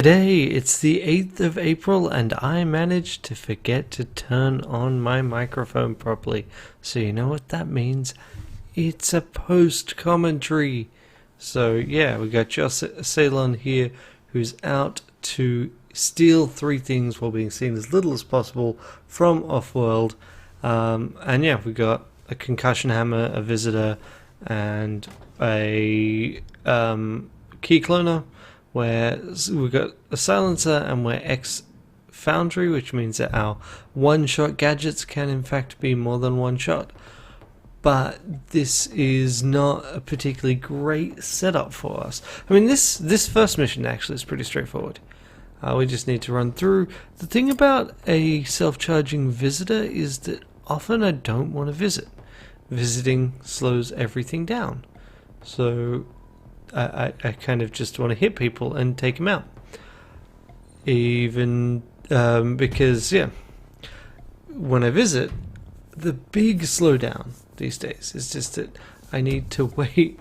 Today, it's the 8th of April and I managed to forget to turn on my microphone properly. So you know what that means? It's a post-commentary. So yeah, we got Joss Ceylon here who's out to steal three things while being seen as little as possible from Offworld. And yeah, we got a concussion hammer, a visitor, and a key cloner, where we've got a silencer and we're X Foundry, which means that our one-shot gadgets can in fact be more than one shot. But this is not a particularly great setup for us. I mean, this first mission actually is pretty straightforward. We just need to run through. The thing about a self-charging visitor is that often I don't want to visit. Visiting slows everything down. So I kind of just want to hit people and take them out. Even because, yeah, when I visit, the big slowdown these days is just that I need to wait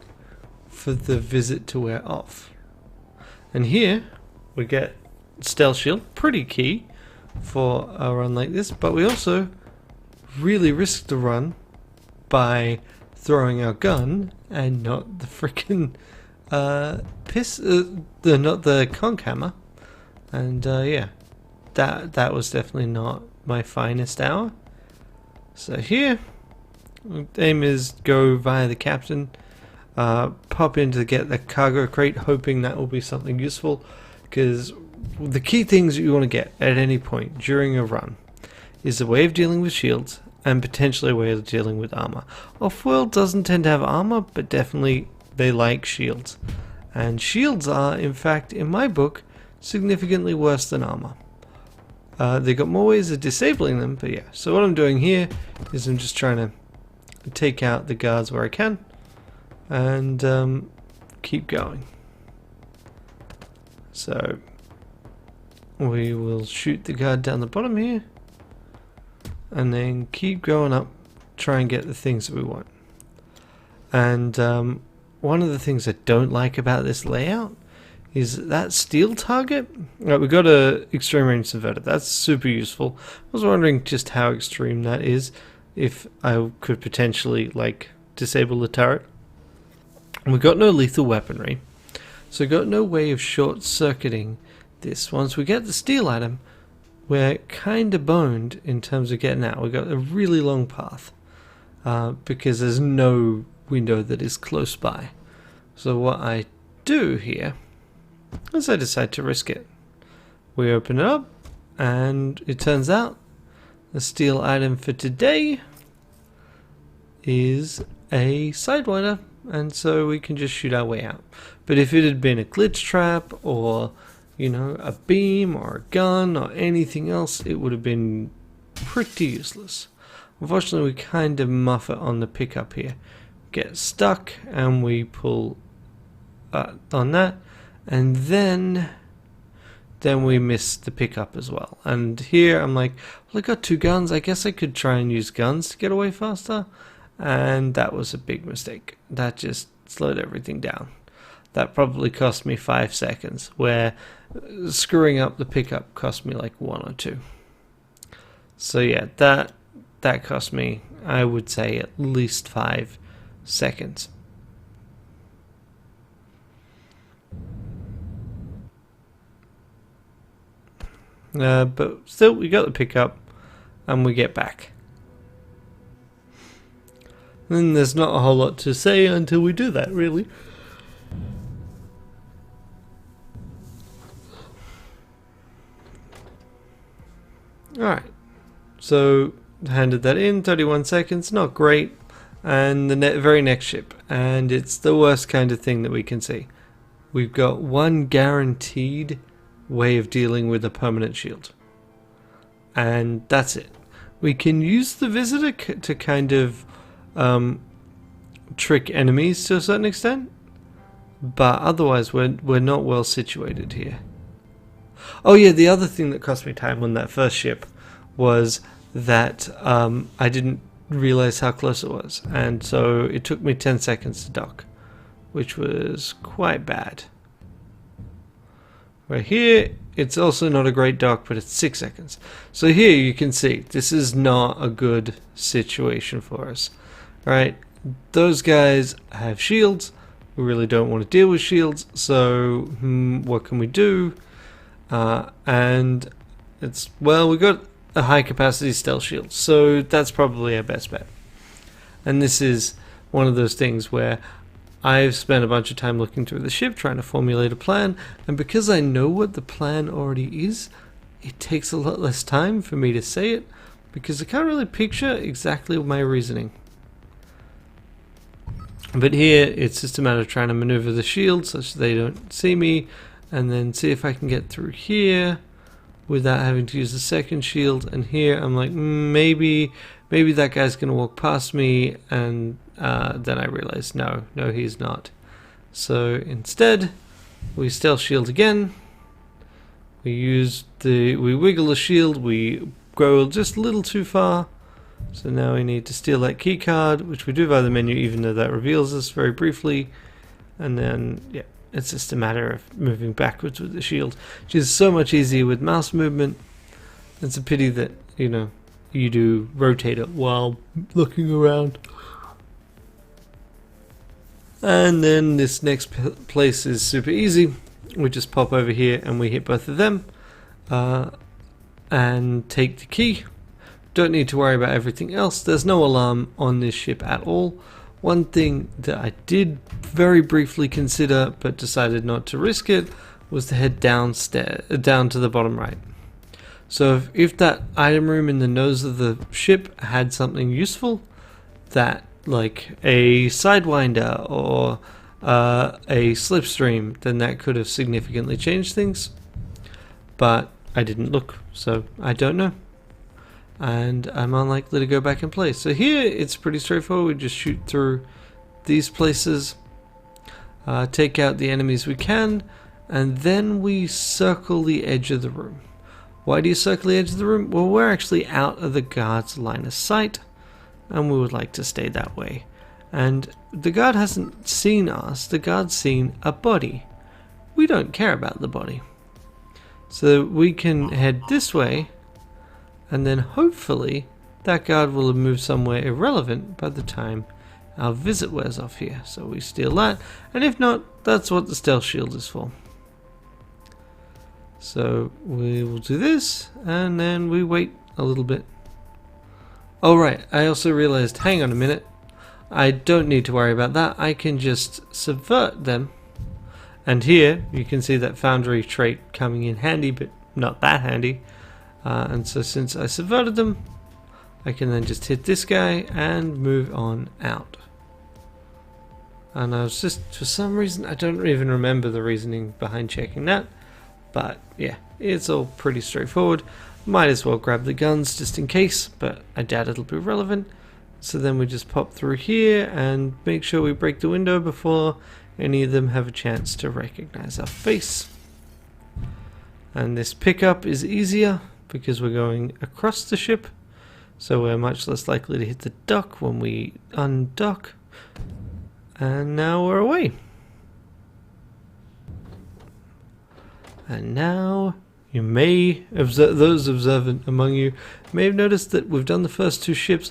for the visit to wear off. And here we get Stealth Shield, pretty key for a run like this, but we also really risk the run by throwing our gun and not the frickin' not the conch hammer. And yeah, that was definitely not my finest hour. So here, aim is go via the captain, pop in to get the cargo crate, hoping that will be something useful, because the key things that you want to get at any point during a run is a way of dealing with shields and potentially a way of dealing with armor. Offworld doesn't tend to have armor, but definitely they like shields. And shields are, in fact, in my book, significantly worse than armor. They got more ways of disabling them, but yeah. So what I'm doing here is I'm just trying to take out the guards where I can and keep going. So we will shoot the guard down the bottom here and then keep going up, try and get the things that we want. And one of the things I don't like about this layout is that steel target. Right, we got a extreme range subverter. That's super useful. I was wondering just how extreme that is, if I could potentially like disable the turret. We got no lethal weaponry, so we got no way of short-circuiting this. Once we get the steel item, we're kind of boned in terms of getting out. We've got a really long path because there's no window that is close by. So what I do here is I decide to risk it. We open it up and it turns out the steel item for today is a sidewinder, and so we can just shoot our way out. But if it had been a glitch trap or, you know, a beam or a gun or anything else, it would have been pretty useless. Unfortunately, we kind of muff it on the pickup here. Get stuck and we pull on that, and then we miss the pickup as well. And here I'm like, well, I got two guns, I guess I could try and use guns to get away faster, and that was a big mistake. That just slowed everything down. That probably cost me 5 seconds, where screwing up the pickup cost me like 1 or 2. So yeah, that cost me, I would say, at least 5 seconds. But still, we got the pickup and we get back. Then there's not a whole lot to say until we do that, really. Alright, so handed that in, 31 seconds, not great. And the very next ship, and it's the worst kind of thing that we can see. We've got one guaranteed way of dealing with a permanent shield, and that's it. We can use the visitor to kind of trick enemies to a certain extent, but otherwise we're not well situated here. Oh yeah, the other thing that cost me time on that first ship was that I didn't realize how close it was, and so it took me 10 seconds to dock, which was quite bad. Where here, it's also not a great dock, but it's 6 seconds. So here you can see, this is not a good situation for us. Right? Those guys have shields. We really don't want to deal with shields, so what can we do? And it's, well, we got a high capacity stealth shield, so that's probably our best bet. And this is one of those things where I've spent a bunch of time looking through the ship trying to formulate a plan, and because I know what the plan already is, it takes a lot less time for me to say it, because I can't really picture exactly my reasoning. But here, it's just a matter of trying to maneuver the shield such that they don't see me, and then see if I can get through here without having to use the second shield. And here, I'm like, maybe that guy's going to walk past me, and then I realize, no, he's not. So instead, we stealth shield again. We wiggle the shield, we go just a little too far. So now we need to steal that key card, which we do via the menu, even though that reveals us very briefly. And then, yeah, it's just a matter of moving backwards with the shield, which is so much easier with mouse movement. It's a pity that, you do rotate it while looking around. And then this next place is super easy. We just pop over here and we hit both of them and take the key. Don't need to worry about everything else. There's no alarm on this ship at all. One thing that I did very briefly consider but decided not to risk it was to head down to the bottom right. So if that item room in the nose of the ship had something useful, that like a sidewinder or a slipstream, then that could have significantly changed things. But I didn't look, so I don't know. And I'm unlikely to go back and play. So here it's pretty straightforward. We just shoot through these places, take out the enemies we can, and then we circle the edge of the room. Why do you circle the edge of the room? Well, we're actually out of the guard's line of sight, and we would like to stay that way. And the guard hasn't seen us, the guard's seen a body. We don't care about the body. So we can head this way, and then hopefully that guard will have moved somewhere irrelevant by the time our visit wears off here. So we steal that, and if not, that's what the stealth shield is for. So we will do this, and then we wait a little bit. Oh right, I also realized, hang on a minute, I don't need to worry about that. I can just subvert them. And here you can see that foundry trait coming in handy, but not that handy. And so since I subverted them, I can then just hit this guy and move on out. And I was just, for some reason, I don't even remember the reasoning behind checking that. But yeah, it's all pretty straightforward. Might as well grab the guns just in case, but I doubt it'll be relevant. So then we just pop through here and make sure we break the window before any of them have a chance to recognize our face. And this pickup is easier because we're going across the ship, so we're much less likely to hit the dock when we undock. And now we're away. And now you may observe, those observant among you may have noticed that we've done the first two ships,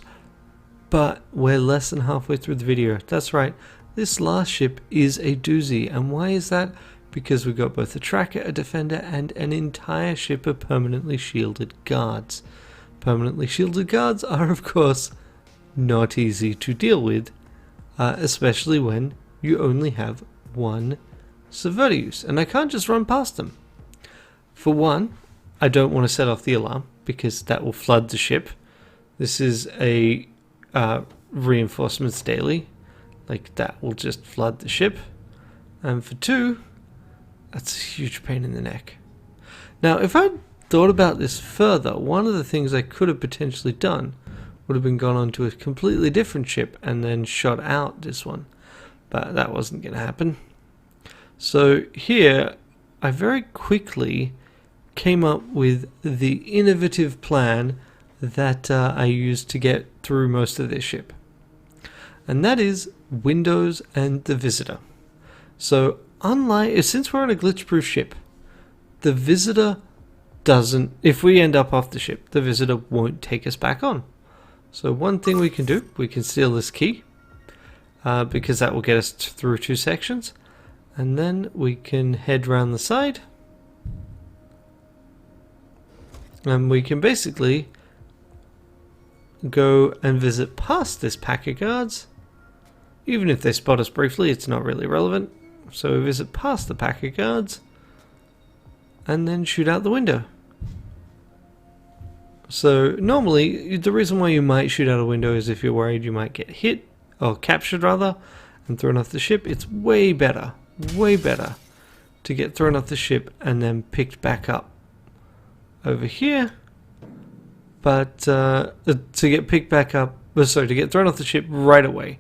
but we're less than halfway through the video. That's right, this last ship is a doozy. And why is that? Because we got both a tracker, a defender, and an entire ship of permanently shielded guards. Permanently shielded guards are, of course, not easy to deal with, especially when you only have one subverter use, and I can't just run past them. For one, I don't want to set off the alarm because that will flood the ship. This is a reinforcements daily, like that will just flood the ship. And for two, that's a huge pain in the neck. Now, if I'd thought about this further, one of the things I could have potentially done would have been gone onto a completely different ship and then shot out this one, but that wasn't going to happen. So here, I very quickly came up with the innovative plan that I used to get through most of this ship. And that is Windows and the Visitor. So unlike, since we're on a glitch-proof ship, the visitor doesn't, if we end up off the ship, the visitor won't take us back on. So one thing we can do, we can steal this key, because that will get us through 2 sections, and then we can head round the side, and we can basically go and visit past this pack of guards. Even if they spot us briefly, it's not really relevant. So we visit past the pack of guards and then shoot out the window. So normally, the reason why you might shoot out a window is if you're worried you might get hit, or captured rather, and thrown off the ship. It's way better to get thrown off the ship and then picked back up over here. But to get picked back up, sorry, to get thrown off the ship right away,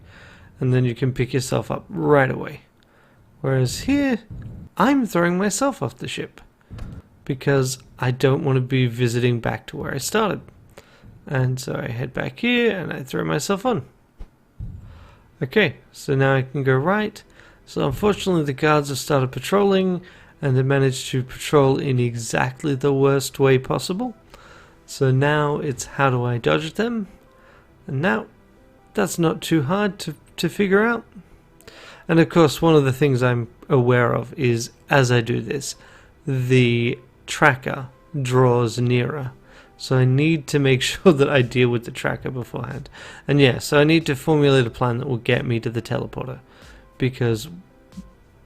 and then you can pick yourself up right away. Whereas here, I'm throwing myself off the ship because I don't want to be visiting back to where I started. And so I head back here and I throw myself on. Okay, so now I can go right. So unfortunately the guards have started patrolling, and they managed to patrol in exactly the worst way possible. So now it's how do I dodge them? And now that's not too hard to figure out. And of course, one of the things I'm aware of is as I do this, the tracker draws nearer. So I need to make sure that I deal with the tracker beforehand. And yeah, so I need to formulate a plan that will get me to the teleporter, because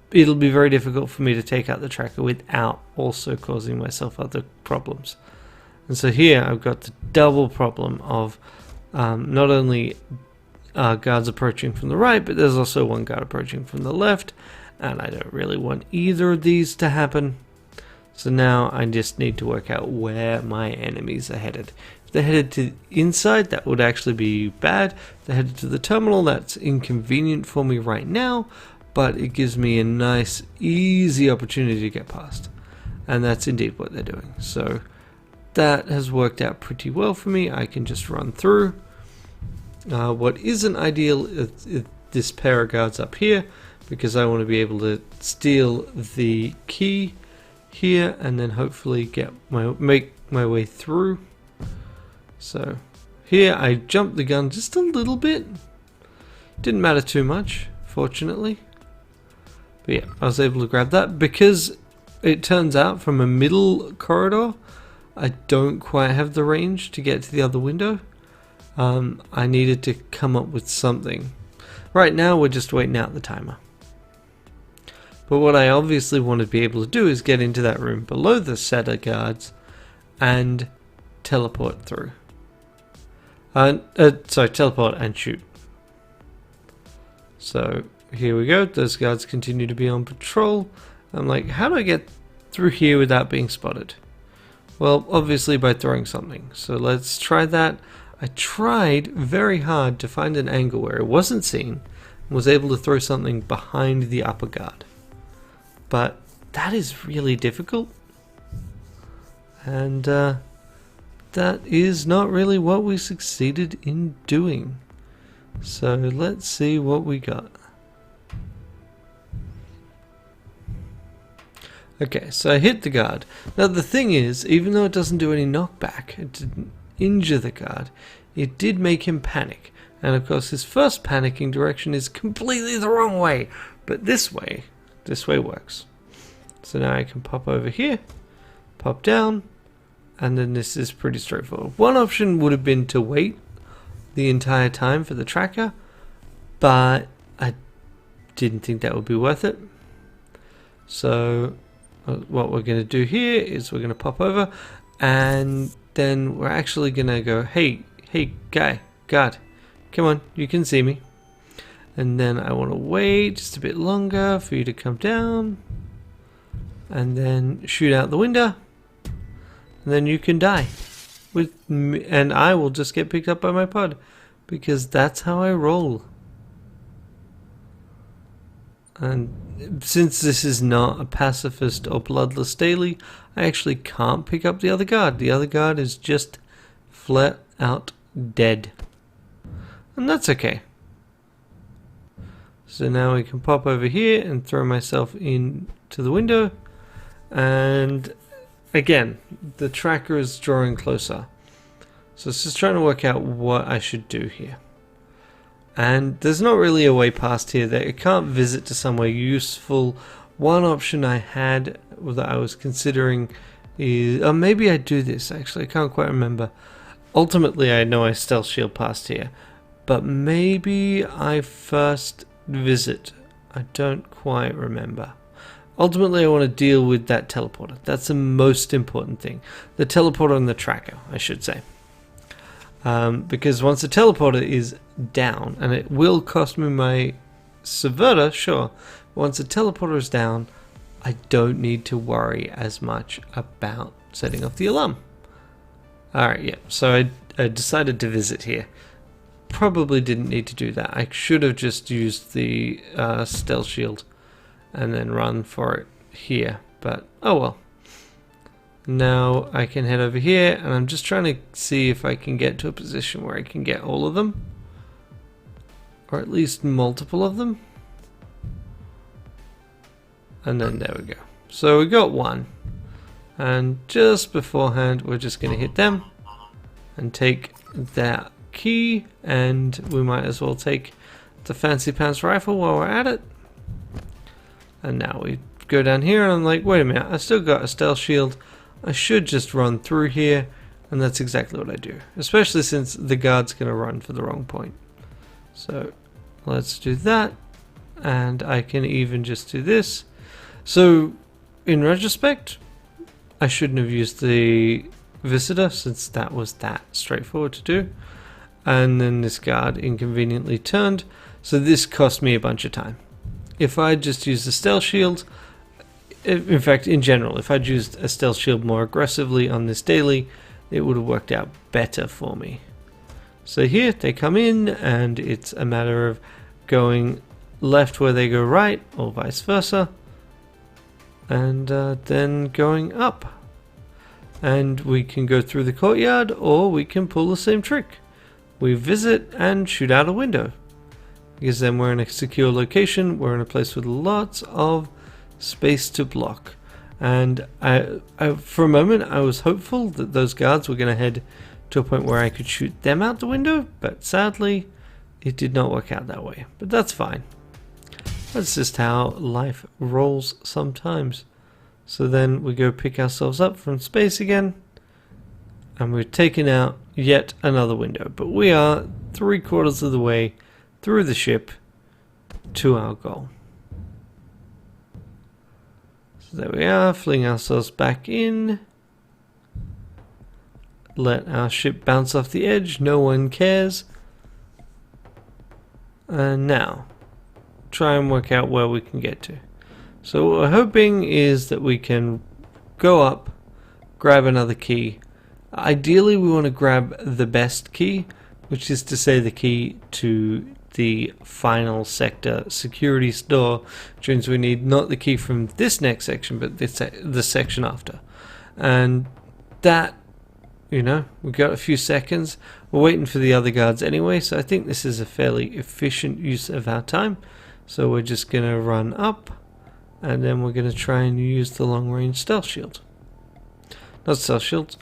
it'll be very difficult for me to take out the tracker without also causing myself other problems. And so here I've got the double problem of not only guards approaching from the right, but there's also one guard approaching from the left, and I don't really want either of these to happen. So now I just need to work out where my enemies are headed. If they're headed to the inside, that would actually be bad. If they're headed to the terminal, that's inconvenient for me right now, but it gives me a nice, easy opportunity to get past. And that's indeed what they're doing. So that has worked out pretty well for me. I can just run through. What isn't ideal is this pair of guards up here, because I want to be able to steal the key here and then hopefully make my way through. So here I jumped the gun just a little bit. Didn't matter too much, fortunately. But yeah, I was able to grab that because it turns out from a middle corridor I don't quite have the range to get to the other window. I needed to come up with something. Right now we're just waiting out the timer. But what I obviously want to be able to do is get into that room below the set of guards and teleport through. Sorry, teleport and shoot. So here we go. Those guards continue to be on patrol. I'm like, how do I get through here without being spotted? Well, obviously by throwing something. So let's try that. I tried very hard to find an angle where it wasn't seen and was able to throw something behind the upper guard. But that is really difficult. And that is not really what we succeeded in doing. So let's see what we got. Okay, so I hit the guard. Now the thing is, even though it doesn't do any knockback, it didn't injure the guard, it did make him panic. And of course his first panicking direction is completely the wrong way. But this way works. So now I can pop over here, pop down, and then this is pretty straightforward. One option would have been to wait the entire time for the tracker, but I didn't think that would be worth it. So what we're going to do here is we're going to pop over, and then we're actually going to go, hey guard, come on, you can see me. And then I want to wait just a bit longer for you to come down, and then shoot out the window, and then you can die with me, and I will just get picked up by my pod, because that's how I roll. And since this is not a pacifist or bloodless daily, I actually can't pick up the other guard. The other guard is just flat out dead. And that's okay. So now we can pop over here and throw myself into the window. And again, the tracker is drawing closer. So it's just trying to work out what I should do here. And there's not really a way past here. That it can't visit to somewhere useful. One option I had that I was considering is, or maybe I do this actually, I can't quite remember. Ultimately I know I stealth shield past here, but maybe I first visit. I don't quite remember. Ultimately I want to deal with that teleporter. That's the most important thing. The teleporter and the tracker, I should say. Because once the teleporter is down, and it will cost me my subverter, sure. Once the teleporter is down, I don't need to worry as much about setting off the alarm. Alright, yeah, so I decided to visit here. Probably didn't need to do that. I should have just used the stealth shield and then run for it here, but oh well. Now I can head over here, and I'm just trying to see if I can get to a position where I can get all of them, or at least multiple of them. And then there we go. So we got one, and just beforehand we're just going to hit them and take that key, and we might as well take the fancy pants rifle while we're at it. And now we go down here, and I'm like, wait a minute, I still got a stealth shield. I should just run through here, and that's exactly what I do, especially since the guard's going to run for the wrong point. So let's do that, and I can even just do this. So in retrospect, I shouldn't have used the visitor, since that was that straightforward to do. And then this guard inconveniently turned, so this cost me a bunch of time. If I just used the stealth shield, in fact, in general, if I'd used a stealth shield more aggressively on this daily, it would have worked out better for me. So here, they come in, and it's a matter of going left where they go right, or vice versa, and then going up. And we can go through the courtyard, or we can pull the same trick. We visit and shoot out a window. Because then we're in a secure location, we're in a place with lots of space to block. And for a moment I was hopeful that those guards were going to head to a point where I could shoot them out the window, but sadly it did not work out that way. But that's fine. That's just how life rolls sometimes. So then we go pick ourselves up from space again, and we're taking out yet another window. But we are 3/4 of the way through the ship to our goal. So there we are, fling ourselves back in. Let our ship bounce off the edge, no one cares. And now, try and work out where we can get to. So what we're hoping is that we can go up, grab another key. Ideally we want to grab the best key, which is to say the key to the final sector security store, which means we need not the key from this next section, but the section after. And that, you know, we've got a few seconds. We're waiting for the other guards anyway, so I think this is a fairly efficient use of our time. So we're just going to run up, and then we're going to try and use the long range stealth shield. Not stealth shield,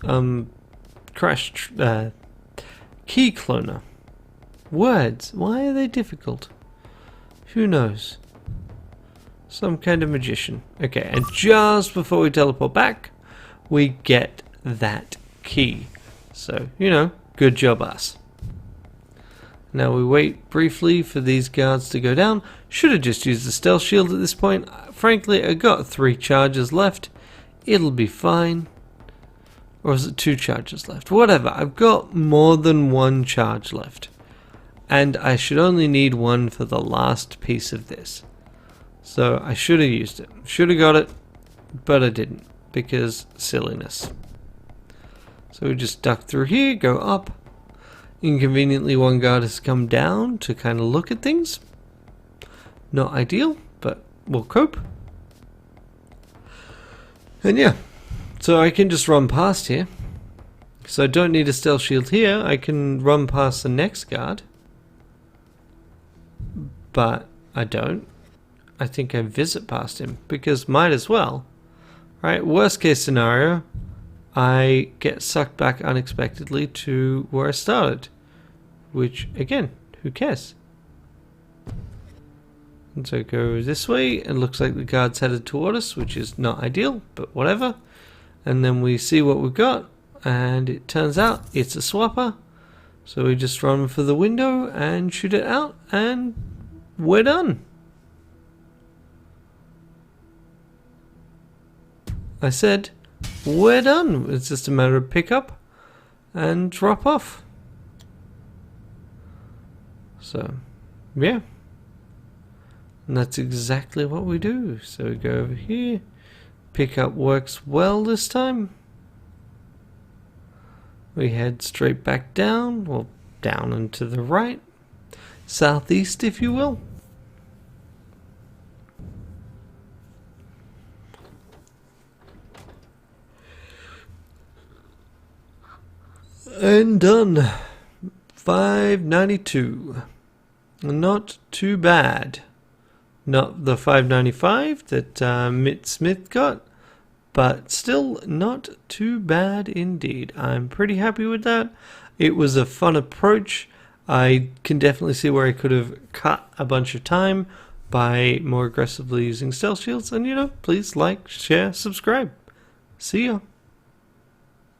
key cloner. Words, why are they difficult? Who knows? Some kind of magician. Okay, and just before we teleport back, we get that key. So, you know, good job us. Now we wait briefly for these guards to go down. Should have just used the stealth shield at this point. Frankly, I got 3 charges left. It'll be fine. Or is it 2 charges left? Whatever, I've got more than 1 charge left. And I should only need 1 for the last piece of this. So I should have used it. Should have got it, but I didn't, because silliness. So we just duck through here, go up. Inconveniently, one guard has come down to kind of look at things. Not ideal, but we'll cope. And yeah, so I can just run past here. So I don't need a stealth shield here. I can run past the next guard. But I don't. I think I visit past him, because might as well. Right, worst case scenario, I get sucked back unexpectedly to where I started. Which, again, who cares? And so go this way. It looks like the guard's headed toward us, which is not ideal, but whatever. And then we see what we've got, and it turns out it's a swapper. So we just run for the window and shoot it out, and we're done. I said, we're done. It's just a matter of pick up and drop off. So, yeah. And that's exactly what we do. So we go over here. Pickup works well this time. We head straight back down, well, down and to the right. Southeast, if you will. And done. $5.92. Not too bad. Not the $5.95 that Mitt Smith got, but still not too bad indeed. I'm pretty happy with that. It was a fun approach. I can definitely see where I could have cut a bunch of time by more aggressively using stealth shields. And, you know, please like, share, subscribe. See ya.